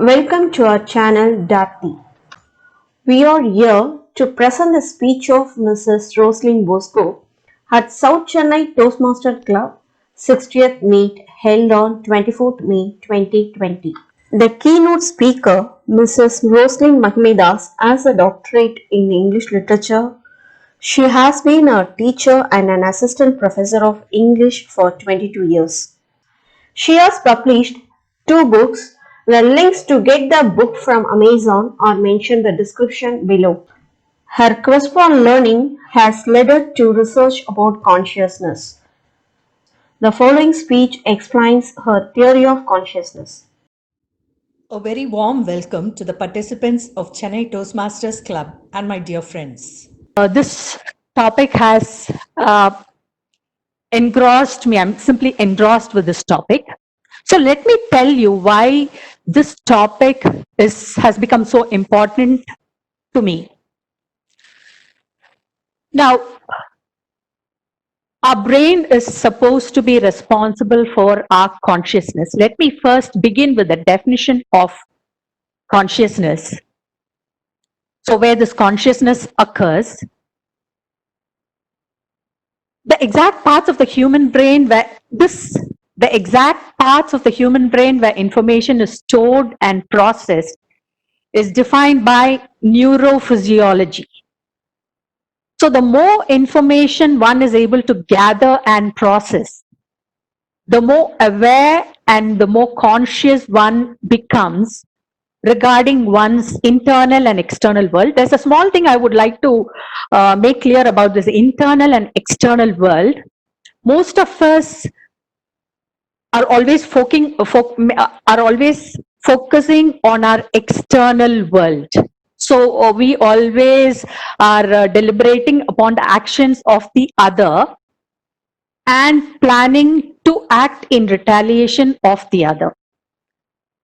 Welcome to our channel Darti. We are here to present the speech of Mrs. Roslyn Bosco at South Chennai Toastmaster Club 60th meet held on 24th May 2020. The keynote speaker, Mrs. Roslyn Mahmidas, has a doctorate in English literature. She has been a teacher and an assistant professor of English for 22 years. She has published two books. The links to get the book from Amazon are mentioned in the description below. Her quest for learning has led her to research about consciousness. The following speech explains her theory of consciousness. A very warm welcome to the participants of Chennai Toastmasters Club and my dear friends. This topic has engrossed me. I'm simply engrossed with this topic. So let me tell you why this topic has become so important to me. Now, our brain is supposed to be responsible for our consciousness. Let me first begin with the definition of consciousness. So where this consciousness occurs, the exact parts of the human brain where information is stored and processed is defined by neurophysiology. So the more information one is able to gather and process, the more aware and the more conscious one becomes regarding one's internal and external world. There's a small thing I would like to make clear about this internal and external world. Most of us are always focusing on our external world. So we always are deliberating upon the actions of the other and planning to act in retaliation of the other.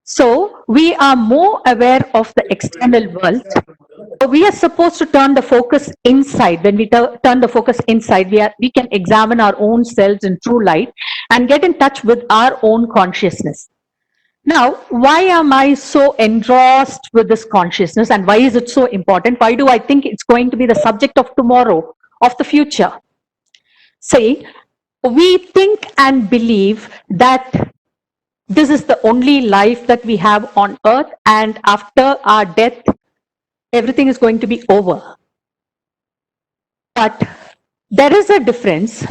So we are more aware of the external world. We are supposed to turn the focus inside. When we turn the focus inside, we can examine our own selves in true light and get in touch with our own consciousness. Now, why am I so engrossed with this consciousness and why is it so important? Why do I think it's going to be the subject of tomorrow, of the future? See, we think and believe that this is the only life that we have on earth, and after our death, everything is going to be over. But there is a difference,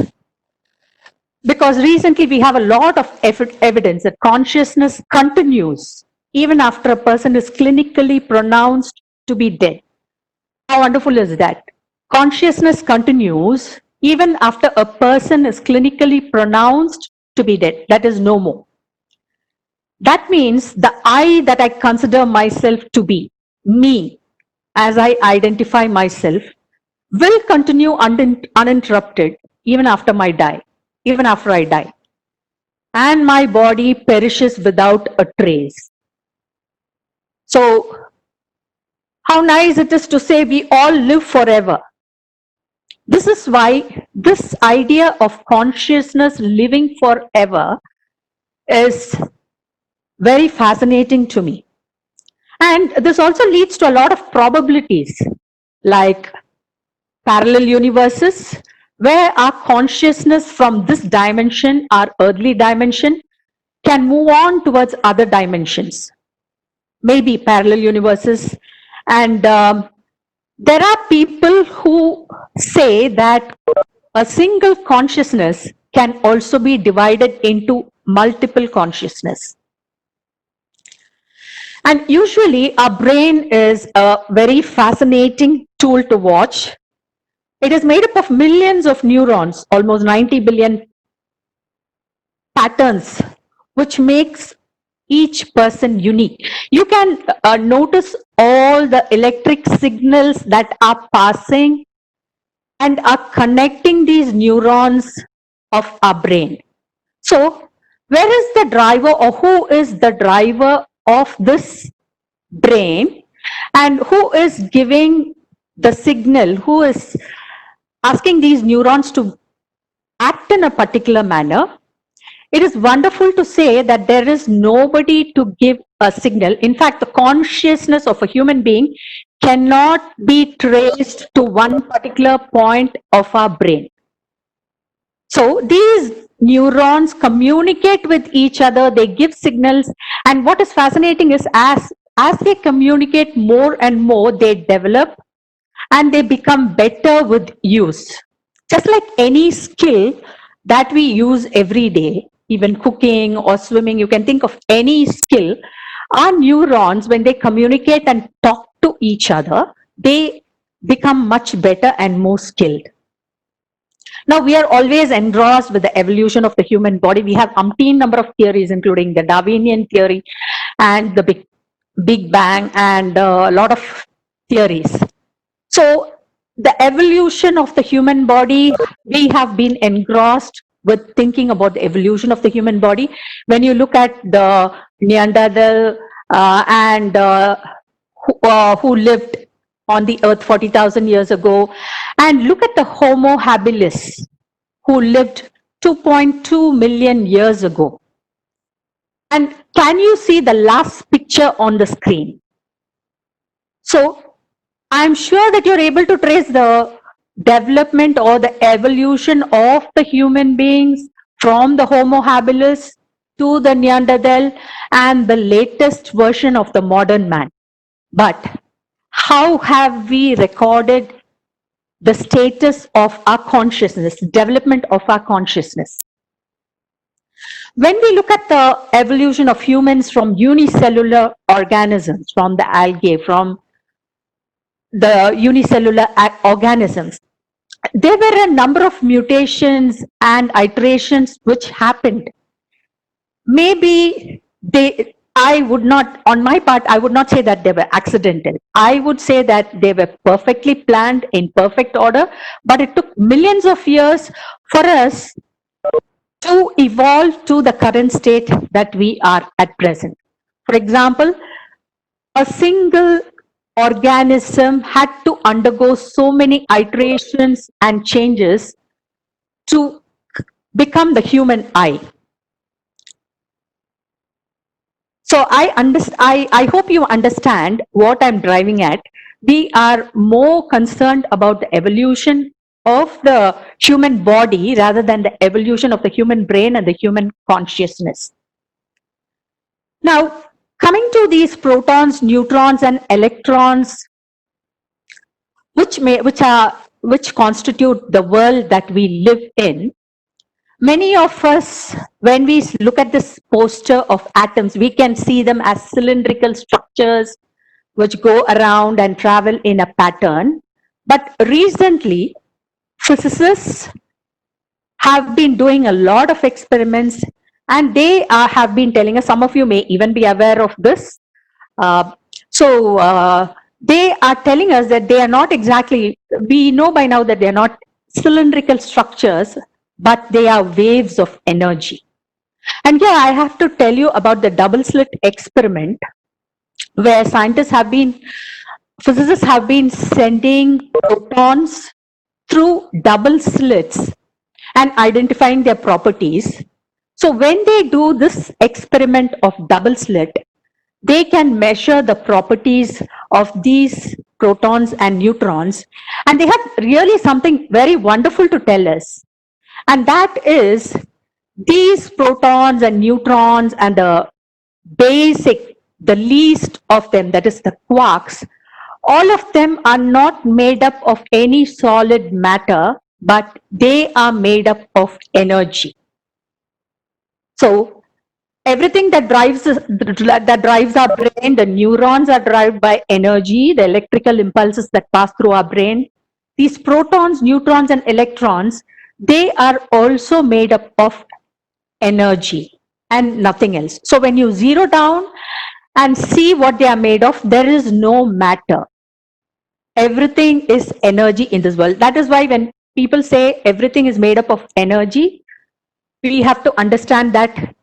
because recently we have a lot of evidence that consciousness continues even after a person is clinically pronounced to be dead. How wonderful is that? Consciousness continues even after a person is clinically pronounced to be dead. That is no more. That means the I that I consider myself to be, me, as I identify myself, will continue uninterrupted even after I die. And my body perishes without a trace. So, how nice it is to say we all live forever. This is why this idea of consciousness living forever is very fascinating to me. And this also leads to a lot of probabilities, like parallel universes, where our consciousness from this dimension, our earthly dimension, can move on towards other dimensions, maybe parallel universes. And there are people who say that a single consciousness can also be divided into multiple consciousness. And usually our brain is a very fascinating tool to watch. It is made up of millions of neurons, almost 90 billion patterns, which makes each person unique. You can notice all the electric signals that are passing and are connecting these neurons of our brain. So, where is the driver, or who is the driver of this brain, and who is giving the signal, who is asking these neurons to act in a particular manner, it is wonderful to say that there is nobody to give a signal. In fact, the consciousness of a human being cannot be traced to one particular point of our brain. So these neurons communicate with each other, they give signals, and what is fascinating is as they communicate more and more, they develop and they become better with use. Just like any skill that we use every day, even cooking or swimming, you can think of any skill. Our neurons, when they communicate and talk to each other, they become much better and more skilled. Now, we are always engrossed with the evolution of the human body. We have umpteen number of theories, including the Darwinian theory and the Big Bang, and a lot of theories. So, the evolution of the human body, we have been engrossed with thinking about the evolution of the human body. When you look at the Neanderthal and who lived on the earth 40,000 years ago, and look at the Homo habilis who lived 2.2 million years ago. And can you see the last picture on the screen? So I'm sure that you're able to trace the development or the evolution of the human beings from the Homo habilis to the Neanderthal and the latest version of the modern man. But how have we recorded the status of our consciousness, development of our consciousness? When we look at the evolution of humans from unicellular organisms, from the algae, from the unicellular organisms, there were a number of mutations and iterations which happened. Maybe I would not, on my part, I would not say that they were accidental. I would say that they were perfectly planned in perfect order, but it took millions of years for us to evolve to the current state that we are at present. For example, a single organism had to undergo so many iterations and changes to become the human eye. So I hope you understand what I'm driving at. We are more concerned about the evolution of the human body rather than the evolution of the human brain and the human consciousness. Now, coming to these protons, neutrons, and electrons, which constitute the world that we live in, many of us, when we look at this poster of atoms, we can see them as cylindrical structures which go around and travel in a pattern. But recently, physicists have been doing a lot of experiments, and they have been telling us, some of you may even be aware of this. They are telling us that they are not exactly, we know by now that they are not cylindrical structures, but they are waves of energy. And here I have to tell you about the double slit experiment, where physicists have been sending protons through double slits and identifying their properties. So when they do this experiment of double slit, they can measure the properties of these protons and neutrons, and they have really something very wonderful to tell us. And that is, these protons and neutrons and the least of them, that is the quarks, all of them are not made up of any solid matter, but they are made up of energy. So everything that drives our brain, the neurons are driven by energy, the electrical impulses that pass through our brain. These protons, neutrons, and electrons, they are also made up of energy and nothing else. So when you zero down and see what they are made of, there is no matter. Everything is energy in this world. That is why when people say everything is made up of energy, we have to understand that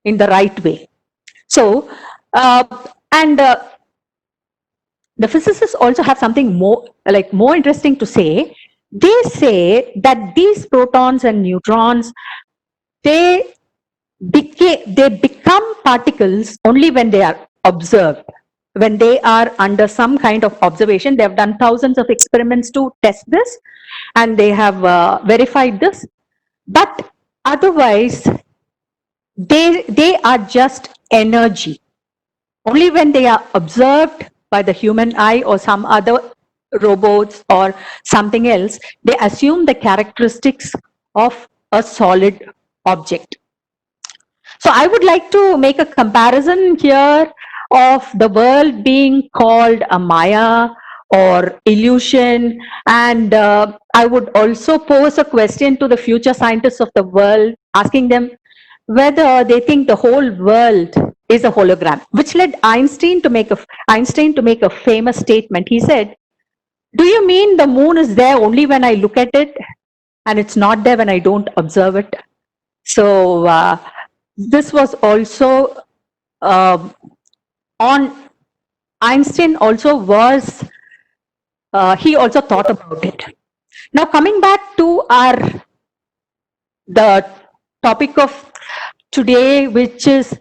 in the right way. So, the physicists also have something more interesting to say. They say that these protons and neutrons, they they become particles only when they are observed, when they are under some kind of observation. They have done thousands of experiments to test this, and they have verified this. But otherwise, they are just energy. Only when they are observed by the human eye or some other robots or something else, they assume the characteristics of a solid object. So I would like to make a comparison here of the world being called a Maya or illusion. And I would also pose a question to the future scientists of the world, asking them whether they think the whole world is a hologram, which led Einstein to make a famous statement. He said, "Do you mean the moon is there only when I look at it, and it's not there when I don't observe it?" So this was also on Einstein also was he also thought about it. Now coming back to the topic of today, which is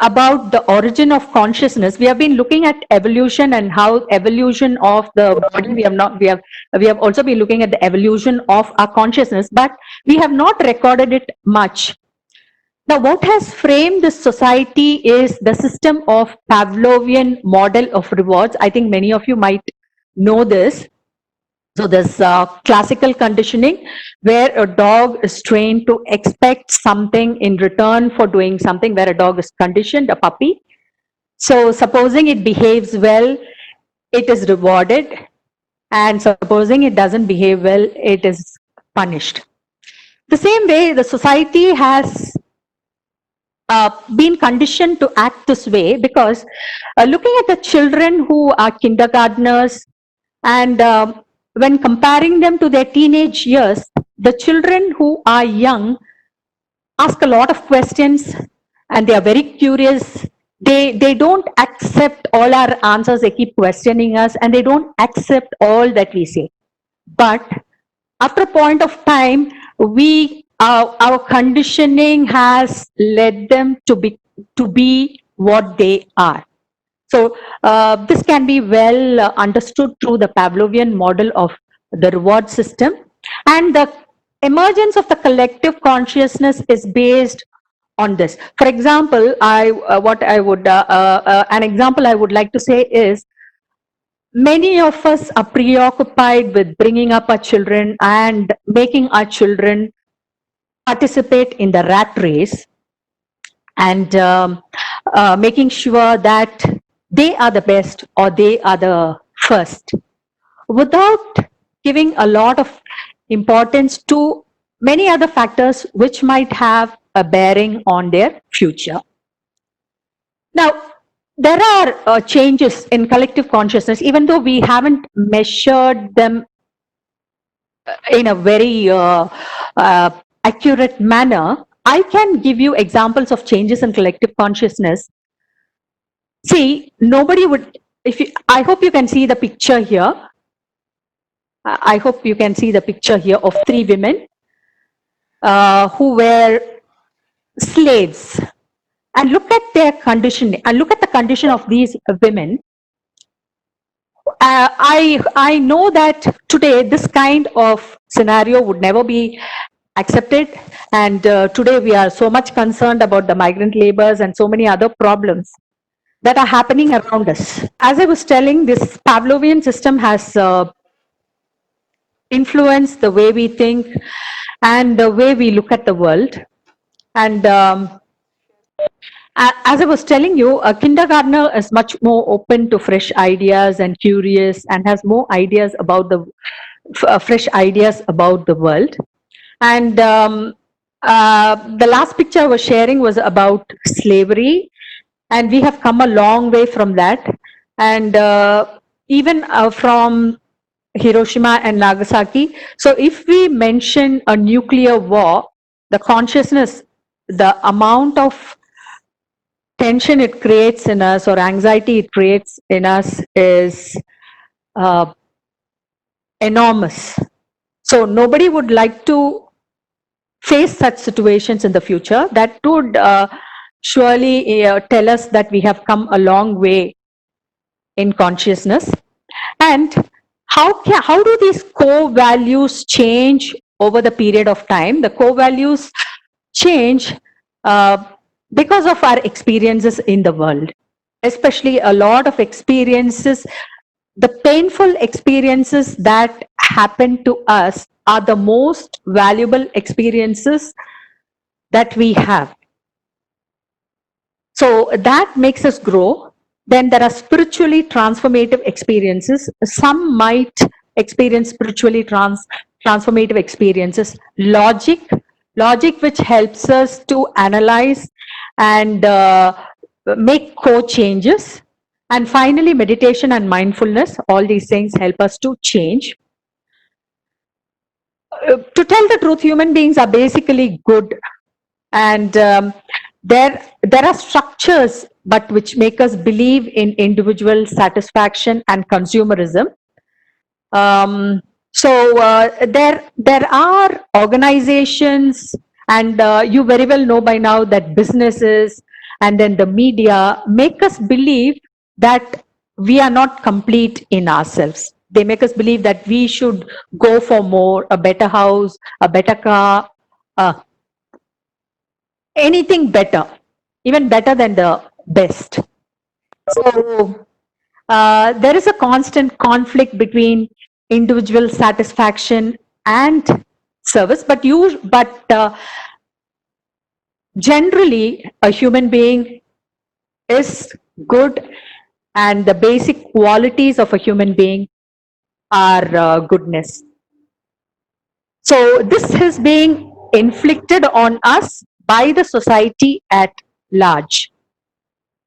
about the origin of consciousness. We have been looking at evolution and how evolution of the body. We have also been looking at the evolution of our consciousness, but we have not recorded it much. Now, what has framed this society is the system of Pavlovian model of rewards. I think many of you might know this. So there's classical conditioning where a dog is trained to expect something in return for doing something, where a dog is conditioned, a puppy. So supposing it behaves well, it is rewarded. And supposing it doesn't behave well, it is punished. The same way, the society has been conditioned to act this way because looking at the children who are kindergartners and when comparing them to their teenage years, the children who are young ask a lot of questions and they are very curious. They don't accept all our answers. They keep questioning us and they don't accept all that we say. But after a point of time, our conditioning has led them to be what they are. So this can be well understood through the Pavlovian model of the reward system, and the emergence of the collective consciousness is based on this. For example, an example I would like to say is, many of us are preoccupied with bringing up our children and making our children participate in the rat race and making sure that they are the best or they are the first, without giving a lot of importance to many other factors which might have a bearing on their future. Now, there are changes in collective consciousness, even though we haven't measured them in a very accurate manner. I can give you examples of changes in collective consciousness. See, nobody would, I hope you can see the picture here. I hope you can see the picture here of three women who were slaves. And look at their condition, and look at the condition of these women. I know that today this kind of scenario would never be accepted, and today we are so much concerned about the migrant laborers and so many other problems that are happening around us. As I was telling, this Pavlovian system has influenced the way we think and the way we look at the world. And as I was telling you, a kindergartner is much more open to fresh ideas and curious and has more ideas about the fresh ideas about the world. And the last picture I was sharing was about slavery, and we have come a long way from that. And even from Hiroshima and Nagasaki. So if we mention a nuclear war, the consciousness, the amount of tension it creates in us or anxiety it creates in us is enormous. So nobody would like to face such situations in the future, that would surely tell us that we have come a long way in consciousness. And how do these core values change over the period of time? The core values change uh, because of our experiences in the world, especially a lot of experiences. The painful experiences that happen to us are the most valuable experiences that we have. So that makes us grow. Then there are spiritually transformative experiences. Some might experience spiritually transformative experiences. Logic which helps us to analyze and make core changes. And finally, meditation and mindfulness. All these things help us to change. To tell the truth, human beings are basically good, and there are structures but which make us believe in individual satisfaction and consumerism. There are organizations, and you very well know by now that businesses and then the media make us believe that we are not complete in ourselves. They make us believe that we should go for more, a better house, a better car, anything better, even better than the best. So there is a constant conflict between individual satisfaction and service, but generally a human being is good, and the basic qualities of a human being are goodness. So this is being inflicted on us by the society at large.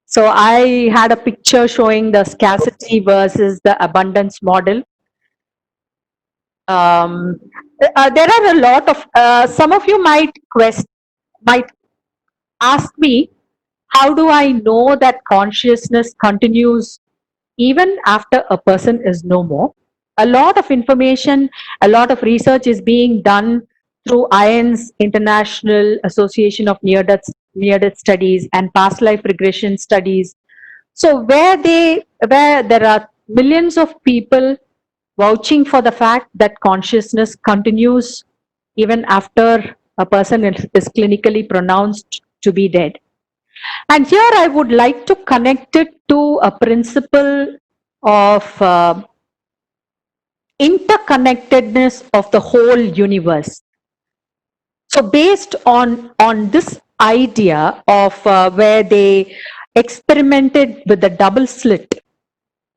So I had a picture showing the scarcity versus the abundance model. There are a lot of, some of you might ask me, how do I know that consciousness continues even after a person is no more? A lot of information, a lot of research is being done through IANS, International Association of Near-Death Studies, and past life regression studies. So where there are millions of people vouching for the fact that consciousness continues even after a person is clinically pronounced to be dead. And here I would like to connect it to a principle of interconnectedness of the whole universe. So based on this idea of where they experimented with the double slit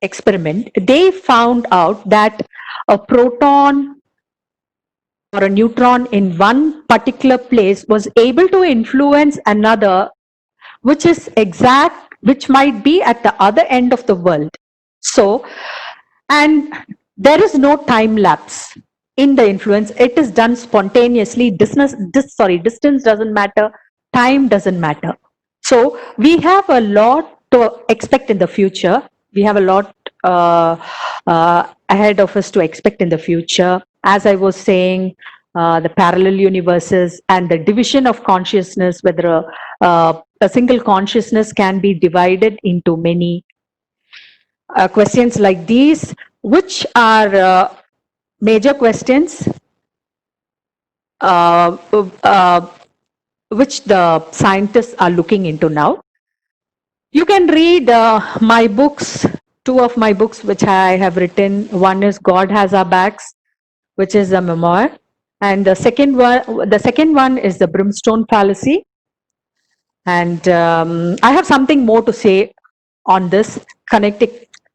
experiment, they found out that a proton or a neutron in one particular place was able to influence another, which might be at the other end of the world. So, and there is no time lapse in the influence. It is done spontaneously. Distance doesn't matter, time doesn't matter. So we have a lot to expect in the future. We have a lot ahead of us to expect in the future. As I was saying, the parallel universes and the division of consciousness, whether a single consciousness can be divided into many. Questions like these, which are major questions which the scientists are looking into now. You can read my books, two of my books which I have written. One is God Has Our Backs, which is a memoir, and the second one is The Brimstone Fallacy. And I have something more to say on this.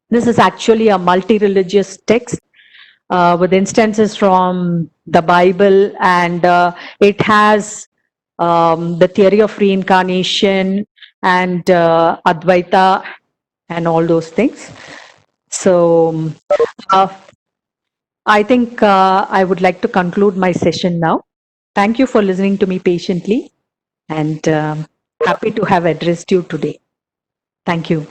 This is actually a multi-religious text with instances from the Bible, and it has the theory of reincarnation and Advaita and all those things. So I think I would like to conclude my session now. Thank you for listening to me patiently, and happy to have addressed you today. Thank you.